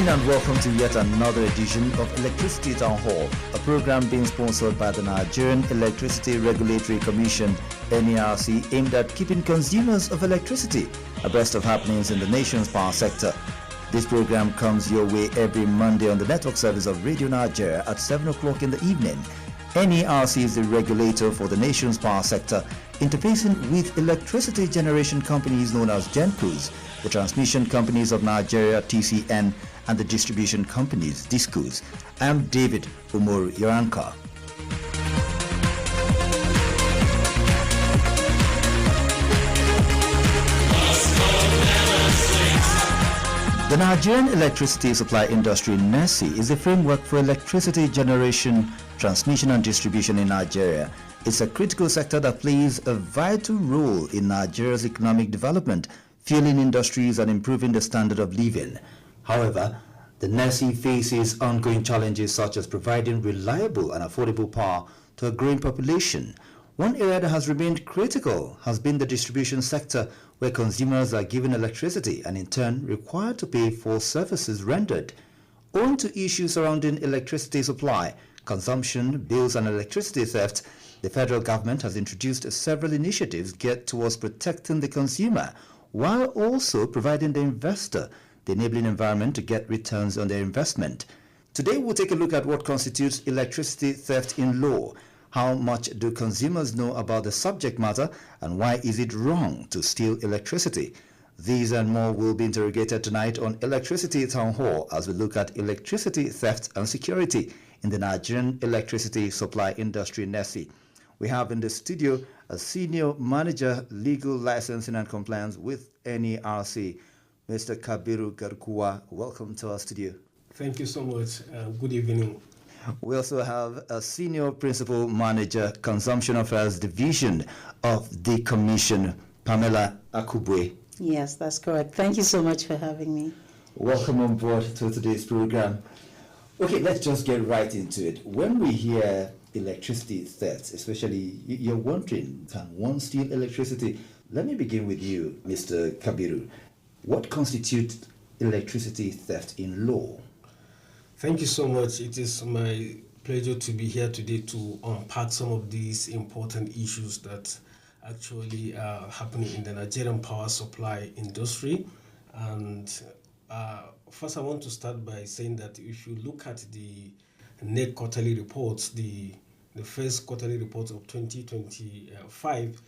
evening and welcome to yet another edition of Electricity Town Hall, a program being sponsored by the Nigerian Electricity Regulatory Commission, NERC, aimed at keeping consumers of electricity abreast of happenings in the nation's power sector. This program comes your way every Monday on the network service of Radio Nigeria at 7 o'clock in the evening. NERC is the regulator for the nation's power sector, interfacing with electricity generation companies known as GenCos, the transmission companies of Nigeria, TCN, and the distribution companies, DISCOs. I'm David Umur Yoranka. The Nigerian Electricity Supply Industry, NESI, is a framework for electricity generation, transmission and distribution in Nigeria. It's a critical sector that plays a vital role in Nigeria's economic development, fueling industries and improving the standard of living. However, the NESI faces ongoing challenges such as providing reliable and affordable power to a growing population. One area that has remained critical has been the distribution sector, where consumers are given electricity and in turn required to pay for services rendered. Owing to issues surrounding electricity supply, consumption, bills and electricity theft, the federal government has introduced several initiatives geared towards protecting the consumer, while also providing the investor the enabling environment to get returns on their investment. Today we'll take a look at what constitutes electricity theft in law. How much do consumers know about the subject matter, and why is it wrong to steal electricity? These and more will be interrogated tonight on Electricity Town Hall as we look at electricity theft and security in the Nigerian Electricity Supply Industry, NESI. We have in the studio a Senior Manager, Legal Licensing and Compliance with NERC, Mr. Kabiru Garkuwa. Welcome to our studio. Thank you so much. Good evening. We also have a Senior Principal Manager, Consumption Affairs Division of the Commission, Pamela Akubwe. Yes, that's correct. Thank you so much for having me. Welcome on board to today's program. Okay, let's just get right into it. When we hear electricity theft, especially, you're wondering, can one steal electricity? Let me begin with you, Mr. Kabiru. What constitutes electricity theft in law? Thank you so much. It is my pleasure to be here today to unpack some of these important issues that actually are happening in the Nigerian power supply industry. And first I want to start by saying that if you look at the NERC quarterly reports, the first quarterly report of 2025,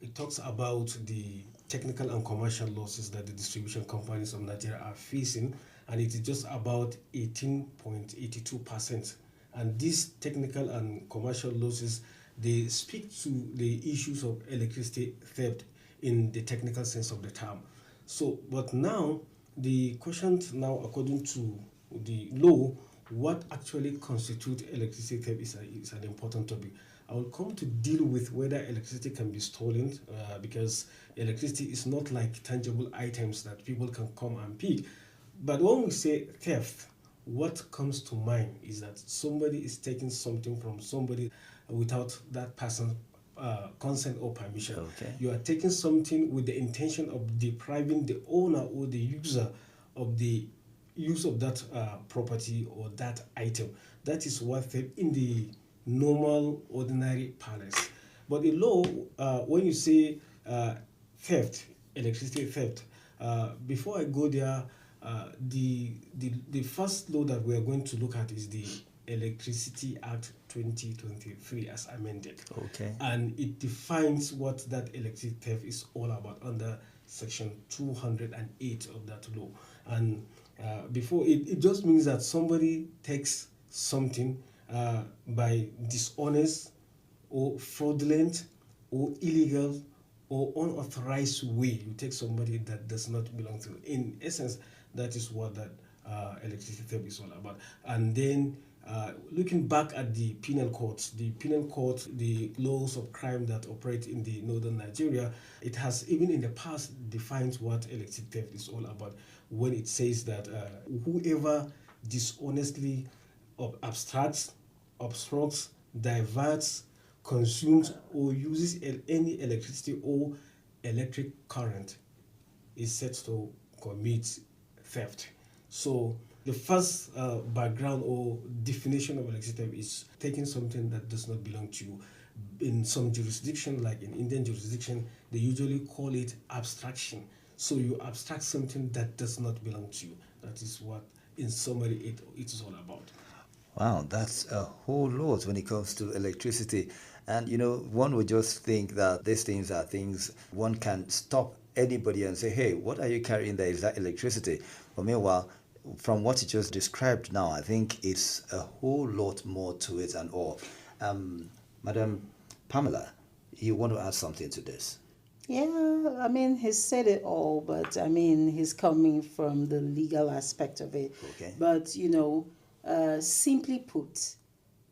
it talks about the technical and commercial losses that the distribution companies of Nigeria are facing, and it is just about 18.82%. And these technical and commercial losses, they speak to the issues of electricity theft in the technical sense of the term. So, but now, the question now, according to the law, what actually constitutes electricity theft is an important topic. I will come to deal with whether electricity can be stolen because electricity is not like tangible items that people can come and pick. But when we say theft, what comes to mind is that somebody is taking something from somebody without that person's consent or permission. Okay. You are taking something with the intention of depriving the owner or the user of the use of that property or that item. That is what theft in the normal, ordinary parlance. But in law, when you say theft, electricity theft, before I go there, the first law that we are going to look at is the Electricity Act 2023 as amended. Okay. And it defines what that electricity theft is all about under section 208 of that law. And before it just means that somebody takes something by dishonest or fraudulent or illegal or unauthorized way. You take somebody that does not belong to you. In essence, that is what that electricity theft is all about. And then looking back at the penal court, the laws of crime that operate in the northern Nigeria, it has even in the past defined what electricity theft is all about when it says that whoever dishonestly obstructs, diverts, consumes or uses any electricity or electric current is set to commit theft. So the first background or definition of electricity theft is taking something that does not belong to you. In some jurisdiction, like in Indian jurisdiction, they usually call it abstraction. So you abstract something that does not belong to you. That is what, in summary, it is all about. Wow, that's a whole lot when it comes to electricity. And one would just think that these things are things one can stop anybody and say, hey, what are you carrying there? Is that electricity? But meanwhile, from what you just described now, I think it's a whole lot more to it and all. Madam Pamela, you want to add something to this? Yeah, I mean, he's said it all, but I mean, he's coming from the legal aspect of it. Okay. But, simply put,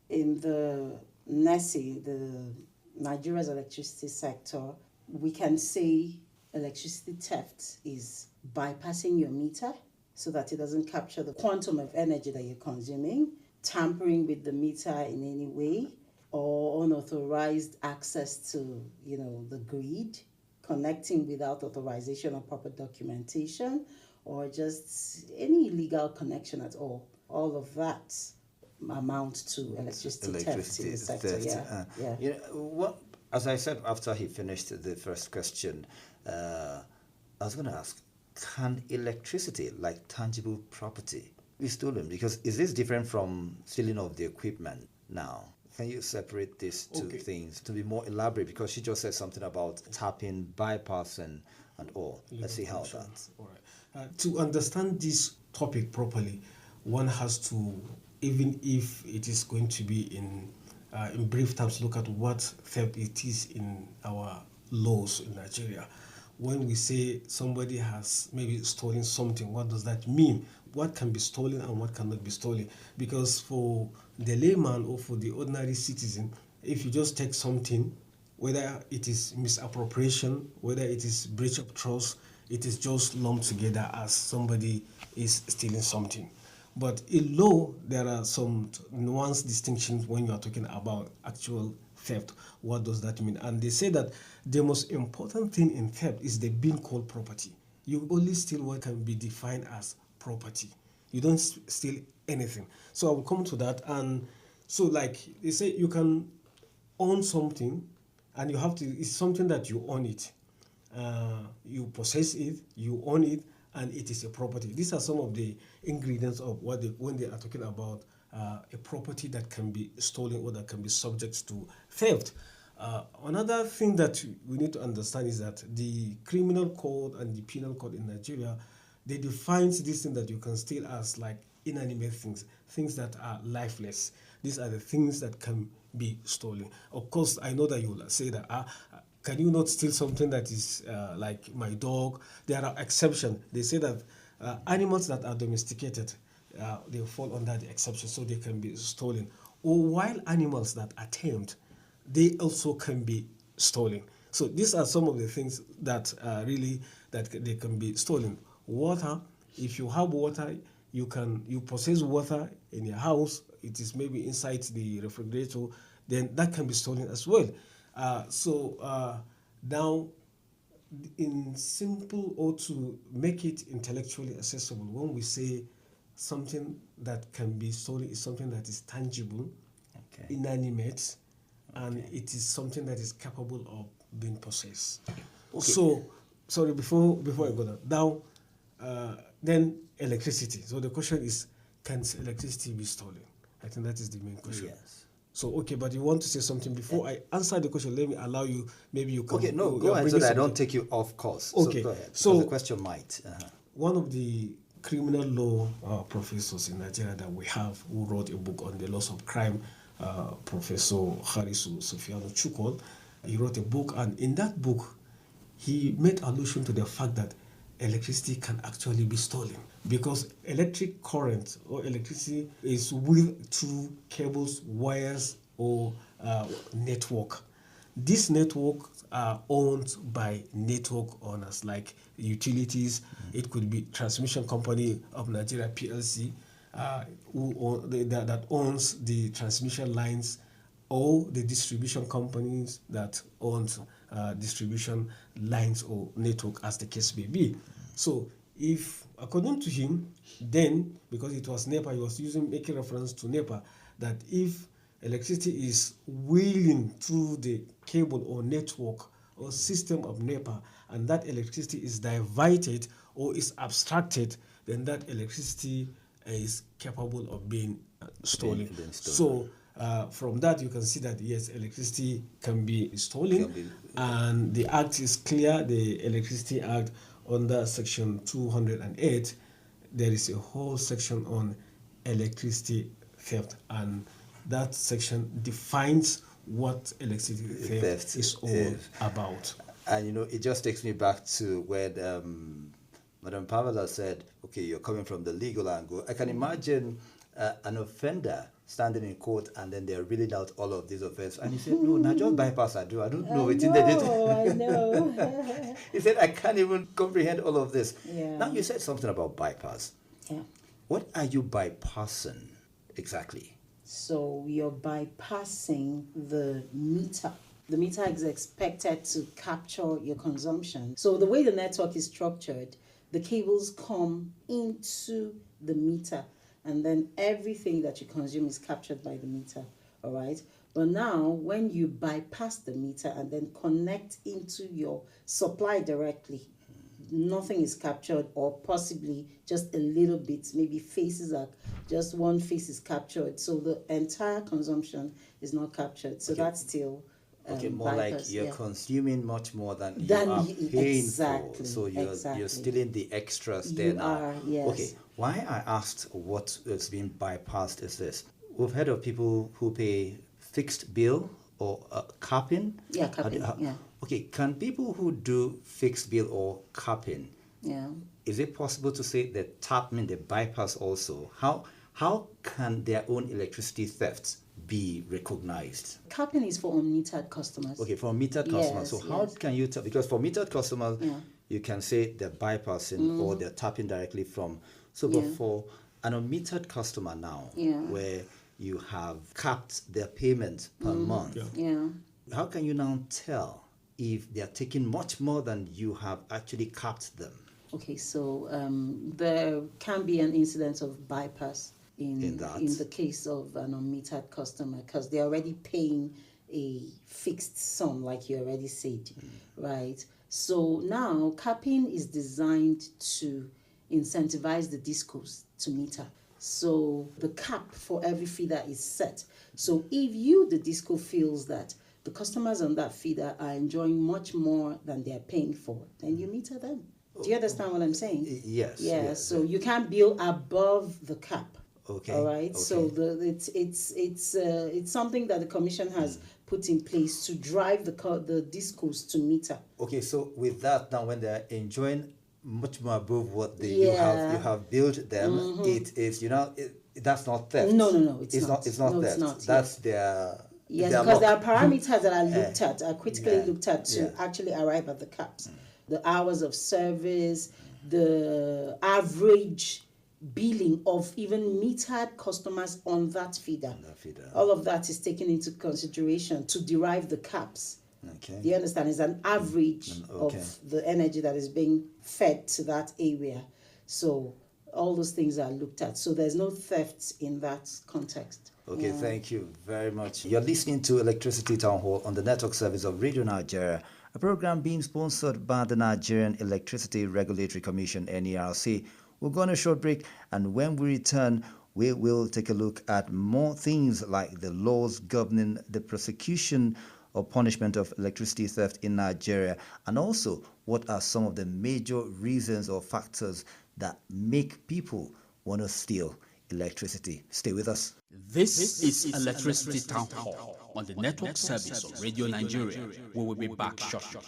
in the NESI, the Nigeria's electricity sector, we can say electricity theft is bypassing your meter so that it doesn't capture the quantum of energy that you're consuming, tampering with the meter in any way, or unauthorized access to, the grid, connecting without authorization or proper documentation, or just any illegal connection at all. All of that amount to electricity theft in the sector. Yeah. What, as I said after he finished the first question, I was going to ask, can electricity, like tangible property, be stolen? Because is this different from stealing of the equipment now? Can you separate these two things to be more elaborate? Because she just said something about tapping, bypassing, and all. Let's see how that. All right. To understand this topic properly, one has to, even if it is going to be in brief terms, look at what theft it is in our laws in Nigeria. When we say somebody has maybe stolen something, what does that mean? What can be stolen and what cannot be stolen? Because for the layman or for the ordinary citizen, if you just take something, whether it is misappropriation, whether it is breach of trust, it is just lumped together as somebody is stealing something. But in law, there are some nuanced distinctions when you are talking about actual theft. What does that mean? And they say that the most important thing in theft is the being called property. You only steal what can be defined as property. You don't steal anything. So I will come to that. And so, like they say, you can own something, and you have to. It's something that you own it. You possess it. You own it, and it is a property. These are some of the ingredients of when they are talking about a property that can be stolen or that can be subject to theft. Another thing that we need to understand is that the criminal code and the penal code in Nigeria, they define this thing that you can steal as like inanimate things, things that are lifeless. These are the things that can be stolen. Of course, I know that you will say that, can you not steal something that is like my dog? There are exceptions. They say that animals that are domesticated, they fall under the exception, so they can be stolen. Or wild animals that are tamed, they also can be stolen. So these are some of the things that really that they can be stolen. Water, if you have water, you possess water in your house. It is maybe inside the refrigerator, then that can be stolen as well. Now, in simple, or to make it intellectually accessible, when we say something that can be stolen is something that is tangible, inanimate, and it is something that is capable of being possessed. So, sorry, before I go there, now, then electricity. So the question is, can electricity be stolen? I think that is the main question. Yes. So, okay, but you want to say something before I answer the question? Let me allow you. Maybe you can. Okay, no, go ahead so that I don't take you off course. Okay, so go ahead. So the question might. One of the criminal law professors in Nigeria that we have, who wrote a book on the laws of crime, Professor Harisu Sofiano Chukol, he wrote a book, and in that book, he made allusion to the fact that electricity can actually be stolen, because electric current or electricity is with through cables, wires, or network. These networks are owned by network owners like utilities. It could be Transmission Company of Nigeria PLC, that owns the transmission lines, or the distribution companies that owns distribution lines or network, as the case may be. So if according to him, then, because it was NEPA, he was making reference to NEPA, that if electricity is wheeling through the cable or network or system of NEPA, and that electricity is diverted or is abstracted, then that electricity is capable of being stolen. So from that you can see that yes, electricity can be stolen, and the act is clear. The Electricity Act under section 208, there is a whole section on electricity theft, and that section defines what electricity theft is all about. And it just takes me back to when Madam Pamela said, okay, you're coming from the legal angle. I can imagine an offender standing in court and then they're reading out all of these offenses. And he said, no, not just bypass I don't know. I know. He said, I can't even comprehend all of this. Yeah. Now, you said something about bypass. Yeah. What are you bypassing exactly? So you're bypassing the meter. The meter is expected to capture your consumption. So the way the network is structured, the cables come into the meter, and then everything that you consume is captured by the meter, all right? But now, when you bypass the meter and then connect into your supply directly, nothing is captured, or possibly just a little bit, maybe just one face is captured. So the entire consumption is not captured. So that's still more bypass, like you're consuming much more than you are paying exactly, for. So you're stealing the extras there now. Yes. Okay, why I asked what is being bypassed is this. We've heard of people who pay fixed bill or capping. Yeah, capping, yeah. Okay, can people who do fixed bill or capping, is it possible to say that they bypass also? How can their own electricity thefts be recognized? Capping is for unmetered customers. Okay, for metered customers. So how can you tell? Because for metered customers, you can say they're bypassing or they're tapping directly from. So, but for an unmetered customer now, where you have capped their payment per month, how can you now tell if they're taking much more than you have actually capped them? Okay, so there can be an incidence of bypass in the case of an unmetered customer, because they're already paying a fixed sum, like you already said, right? So now capping is designed to incentivize the discos to meter. So the cap for every feeder is set. So if the disco, feels that the customers on that feeder are enjoying much more than they're paying for, then you meter them. Do you understand what I'm saying? Yes. Yeah, yes. so you can't bill above the cap. Okay. All right. Okay. So it's something that the commission has put in place to drive the discos to meter. Okay. So with that, now when they're enjoying much more above what you have billed them, it is that's not theft. No. It's not theft. It's not, that's their. Yes, because there are parameters that are looked at, are critically looked at to actually arrive at the caps. The hours of service, the average billing of even metered customers on that feeder. All of that is taken into consideration to derive the caps. Okay. Do you understand? It's an average of the energy that is being fed to that area. So all those things are looked at. So there's no theft in that context. Okay, thank you very much. You're listening to Electricity Town Hall on the network service of Radio Nigeria, a program being sponsored by the Nigerian Electricity Regulatory Commission, NERC. We'll go on a short break, and when we return, we will take a look at more things like the laws governing the prosecution or punishment of electricity theft in Nigeria, and also what are some of the major reasons or factors that make people want to steal electricity. Stay with us. This is Electricity Town Hall on the network service of Radio Nigeria. We will be back shortly.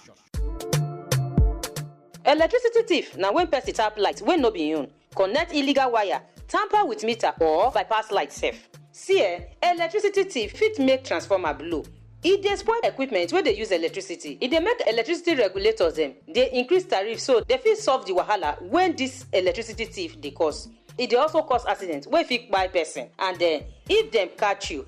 Electricity thief na when person tap light wey no be im, connect illegal wire, tamper with meter or bypass light sef. See electricity thief fit make transformer blow. E dey spoil equipment wey dey use electricity. E dey make electricity regulators dem dey increase tariff, so dem fit solve the wahala when dis electricity thief dey cause. E dey also cause accident wey fit kpai person, and if dem catch you,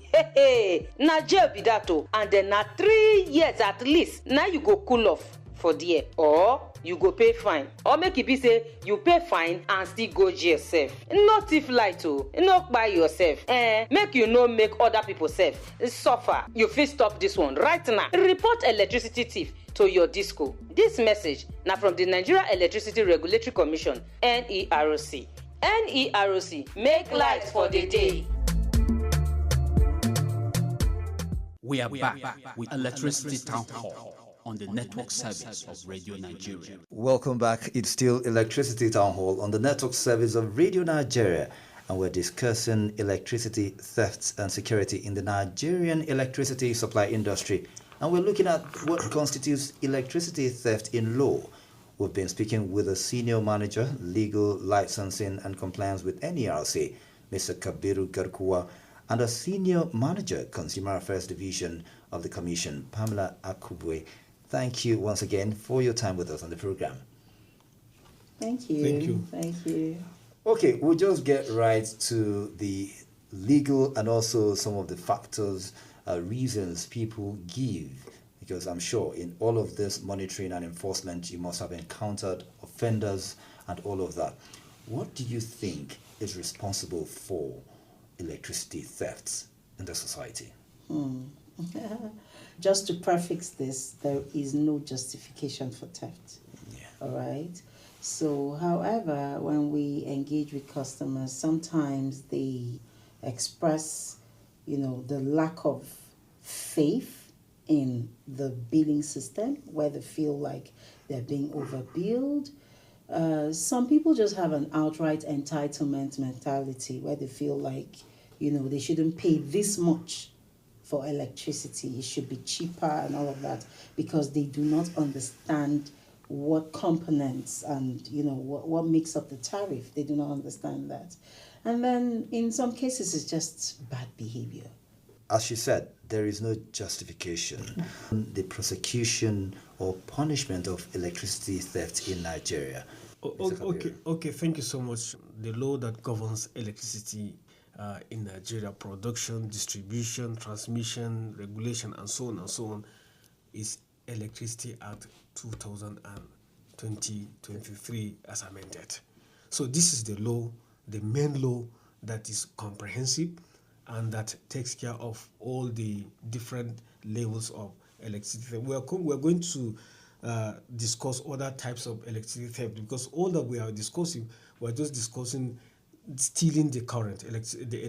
na jail be that o, and na 3 years at least na you go cool off for there, or you go pay fine, or make e be say you pay fine and still go jail sef. No thief light o, no kpai yourself, make you no make other people sef suffer. You fit stop this one right now. Report electricity thief to your disco. This message na from the Nigerian Electricity Regulatory Commission, NERC. NERC, make light for the day. We are back with Electricity Town Hall on the network service of Radio Nigeria. Welcome back. It's still Electricity Town Hall on the network service of Radio Nigeria, and we're discussing electricity thefts and security in the Nigerian electricity supply industry. And we're looking at what constitutes electricity theft in law. We've been speaking with a senior manager, legal licensing and compliance with NERC, Mr. Kabiru Garkuwa, and a senior manager, Consumer Affairs Division of the Commission, Pamela Akubwe. Thank you once again for your time with us on the program. Thank you. Thank you. Thank you. Okay, we'll just get right to the legal and also some of the factors, reasons people give, because I'm sure in all of this monitoring and enforcement, you must have encountered offenders and all of that. What do you think is responsible for electricity thefts in the society? Just to prefix this, there is no justification for theft. Yeah. All right. So, however, when we engage with customers, sometimes they express, the lack of faith in the billing system, where they feel like they're being overbilled. Some people just have an outright entitlement mentality, where they feel like, they shouldn't pay this much for electricity. It should be cheaper and all of that, because they do not understand what components and what makes up the tariff. They do not understand that. And then in some cases it's just bad behavior. As you said, there is no justification. The prosecution or punishment of electricity theft in Nigeria. Okay, thank you so much. The law that governs electricity in Nigeria, production, distribution, transmission, regulation, and so on, is Electricity Act 2023 as amended. So this is the law, the main law that is comprehensive and that takes care of all the different levels of electricity. We are going to discuss other types of electricity theft, because all that we are discussing, we're just discussing stealing the current, the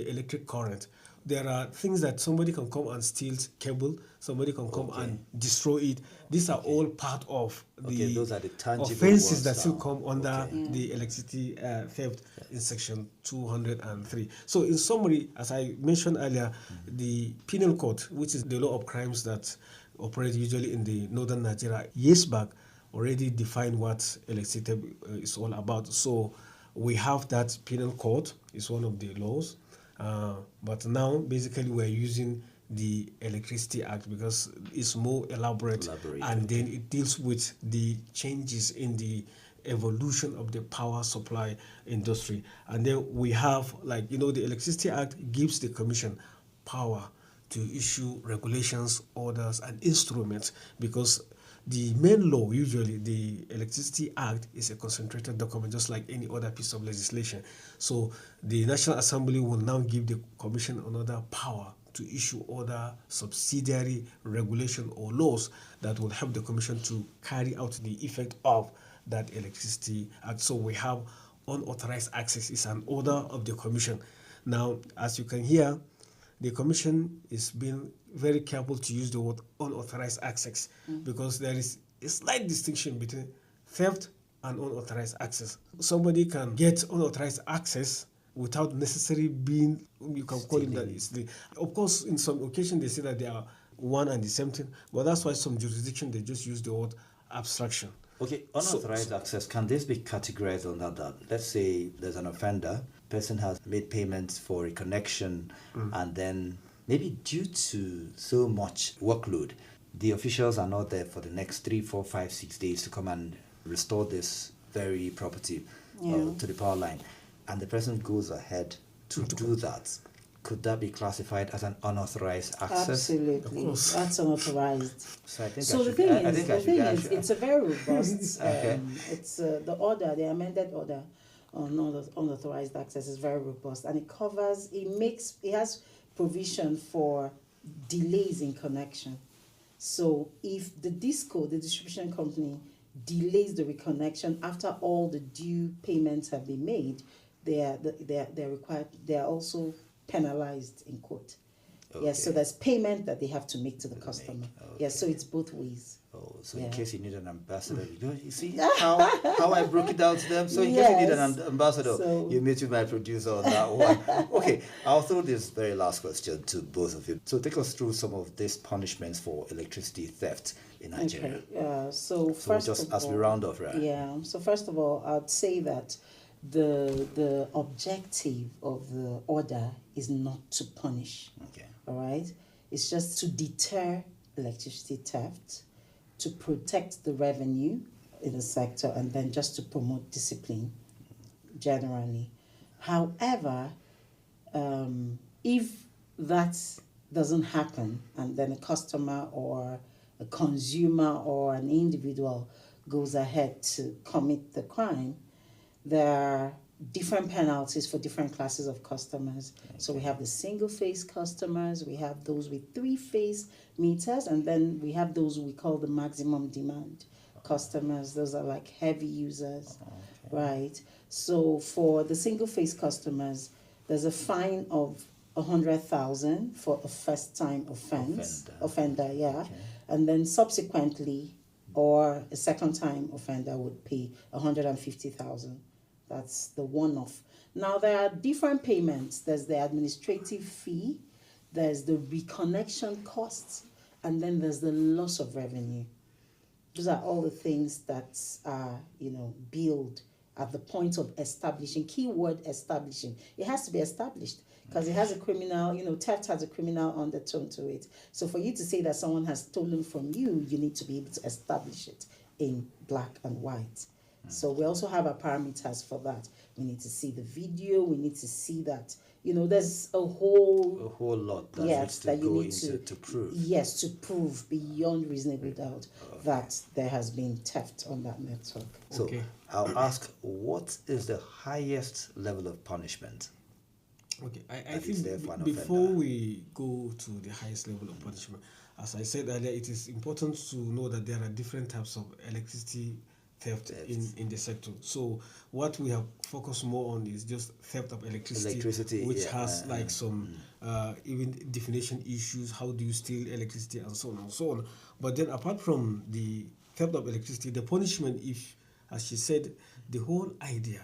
electric current. There are things that somebody can come and steal cable, somebody can come and destroy it. These are all part of the those are the tangible offenses ones that still come under the electricity theft in section 203. So in summary, as I mentioned earlier, the penal code, which is the law of crimes that operate usually in the northern Nigeria, years back already defined what electricity is all about. So we have that penal code, it's one of the laws. But now, basically, we're using the Electricity Act because it's more elaborate and then it deals with the changes in the evolution of the power supply industry. And then we have, the Electricity Act gives the Commission power to issue regulations, orders, and instruments, because the main law, usually the Electricity Act, is a concentrated document, just like any other piece of legislation. So the National Assembly will now give the Commission another power to issue other subsidiary regulation or laws that will help the Commission to carry out the effect of that Electricity Act. So we have unauthorized access is an order of the Commission. Now, as you can hear, the Commission is being very careful to use the word unauthorized access because there is a slight distinction between theft and unauthorized access. Somebody can get unauthorized access without necessarily being, you can call it that. Of course, in some occasions they say that they are one and the same thing, but that's why some jurisdictions they just use the word abstraction. Okay, unauthorized access, can this be categorized under that? Let's say there's an offender, person has made payments for a connection, and then maybe due to so much workload, the officials are not there for the next 3, 4, 5, 6 days to come and restore this very property to the power line. And the person goes ahead to do that. could that be classified as an unauthorized access? Absolutely, that's unauthorized. So I think So the thing is, it's a very robust. Okay. It's the order, the amended order on unauthorized access is very robust, and it has provision for delays in connection. So if the DISCO, the distribution company, delays the reconnection after all the due payments have been made, they're required. They are also penalized in court. Okay. Yes, so there's payment that they have to make to the customer. Okay. Yes, so it's both ways. Oh, so Yeah. in case you need an ambassador, you see how I broke it down to them? So in case you need an ambassador, you meet with my producer on that one. Okay, I'll throw this very last question to both of you. So take us through some of these punishments for electricity theft in Nigeria. Okay, so first just of as all, we round off, right? Yeah, so first of all, I'd say that the objective of the order is not to punish. Okay. All right, it's just to deter electricity theft, to protect the revenue in the sector, and then just to promote discipline generally. However, if that doesn't happen and then a customer or a consumer or an individual goes ahead to commit the crime, there are different penalties for different classes of customers. Okay. So we have the single-phase customers, we have those with three-phase meters, and then we have those we call the maximum demand customers. Those are like heavy users, right? So for the single-phase customers, there's a fine of 100,000 for a first-time offender, yeah. Okay. And then subsequently, or a second-time offender would pay 150,000. That's the one-off. Now, there are different payments. There's the administrative fee, there's the reconnection costs, and then there's the loss of revenue. Those are all the things that are, billed at the point of establishing. Keyword establishing. It has to be established because it has a criminal, theft has a criminal undertone to it. So for you to say that someone has stolen from you, you need to be able to establish it in black and white. So we also have our parameters for that. We need to see the video. We need to see that, there's a whole lot that you need to prove. Yes, to prove beyond reasonable doubt that there has been theft on that network. So I'll ask, what is the highest level of punishment? Okay, I think before we go to the highest level of punishment, as I said earlier, it is important to know that there are different types of electricity theft in the sector. So what we have focused more on is just theft of electricity which has some even definition issues. How do you steal electricity and so on and so on. But then apart from the theft of electricity, the punishment, if, as she said, the whole idea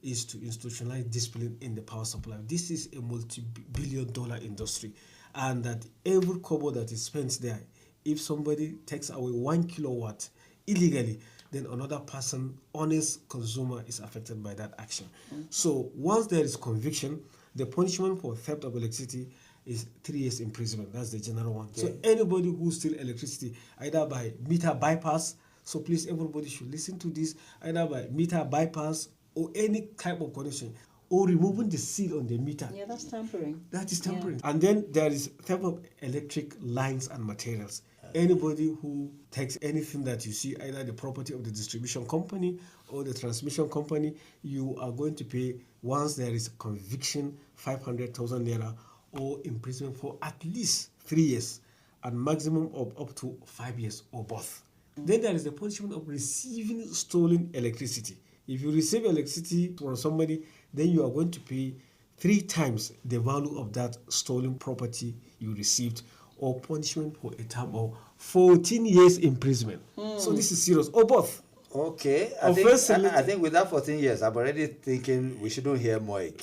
is to institutionalize discipline in the power supply. This is a multi-billion-dollar industry, and that every kobo that is spent there, if somebody takes away 1 kilowatt illegally, then another person, honest consumer, is affected by that action. So once there is conviction, the punishment for theft of electricity is 3 years imprisonment. That's the general one. Okay. So anybody who steals electricity, either by meter bypass, so please everybody should listen to this, either by meter bypass or any type of connection, or removing the seal on the meter. Yeah, that's tampering. That is tampering. Yeah. And then there is theft of electric lines and materials. Anybody who takes anything that you see, either the property of the distribution company or the transmission company, you are going to pay, once there is a conviction, 500,000 naira or imprisonment for at least 3 years and maximum of up to 5 years or both. Then there is the punishment of receiving stolen electricity. If you receive electricity from somebody, then you are going to pay 3 times the value of that stolen property you received, or punishment for a term of 14 years imprisonment. So this is serious, or both. Okay, I think with that 14 years, I'm already thinking we shouldn't hear more again.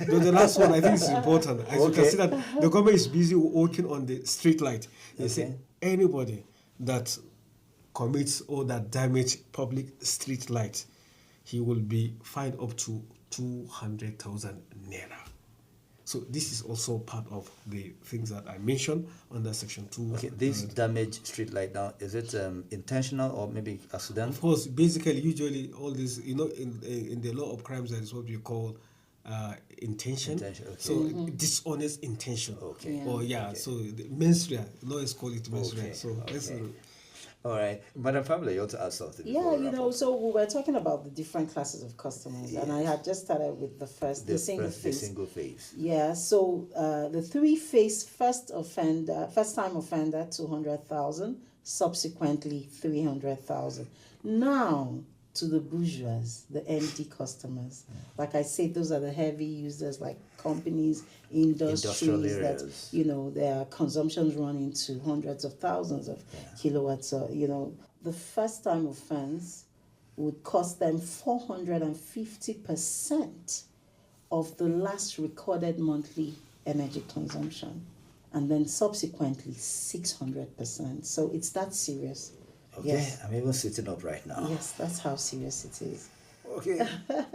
The last one I think is important. As you can see that the government is busy working on the street light. They say anybody that commits or that damage public street light, he will be fined up to 200,000 naira. So this is also part of the things that I mentioned under Section 2. Okay, this damage street light now, is it intentional or maybe accidental? Of course, basically, usually all this, in the law of crimes, there is what we call intention. Intention, okay. So dishonest intention. Okay. Or so the menstrual lawyers call it menstrual. Okay, So okay. All right, Madam Pamela, you want to add something? Yeah, before we you wrap know, up? so we were talking about the different classes of customers, and I had just started with the single the phase. single phase. Yeah, so the three-phase first time offender, 200,000, subsequently 300,000. Now to the bourgeois, the MD customers. Like I said, those are the heavy users, like companies, Industrial industries that areas. their consumptions run into hundreds of thousands of kilowatts. The first time offense would cost them 450% of the last recorded monthly energy consumption, and then subsequently 600%. So it's that serious. Okay, Yes. I'm even sitting up right now. Yes, that's how serious it is. Okay,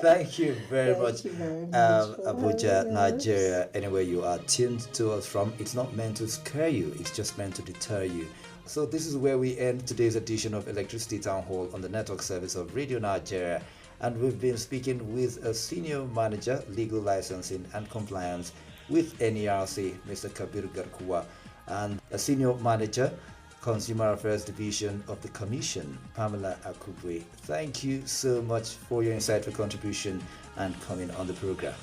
thank you very much, Thank you very much for Abuja, having us. Nigeria. Anywhere you are tuned to us from, it's not meant to scare you, it's just meant to deter you. So this is where we end today's edition of Electricity Town Hall on the network service of Radio Nigeria. And we've been speaking with a senior manager, legal licensing and compliance with NERC, Mr. Kabiru Garkuwa, and a senior manager, Consumer Affairs Division of the Commission, Pamela Akubwe. Thank you so much for your insightful contribution and coming on the program.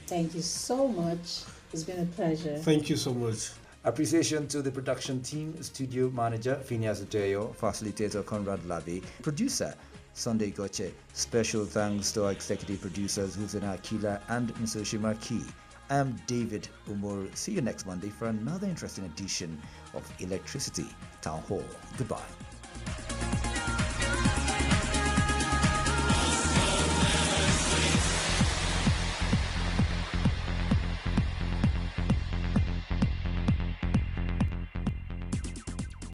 Thank you so much. It's been a pleasure. Thank you so much. Appreciation to the production team, studio manager Phineas Udeyo, facilitator Conrad Lavi, producer Sunday Goche. Special thanks to our executive producers Hussein Akila and Mr. Maki. I'm David Umur. See you next Monday for another interesting edition of Electricity Town Hall. Goodbye.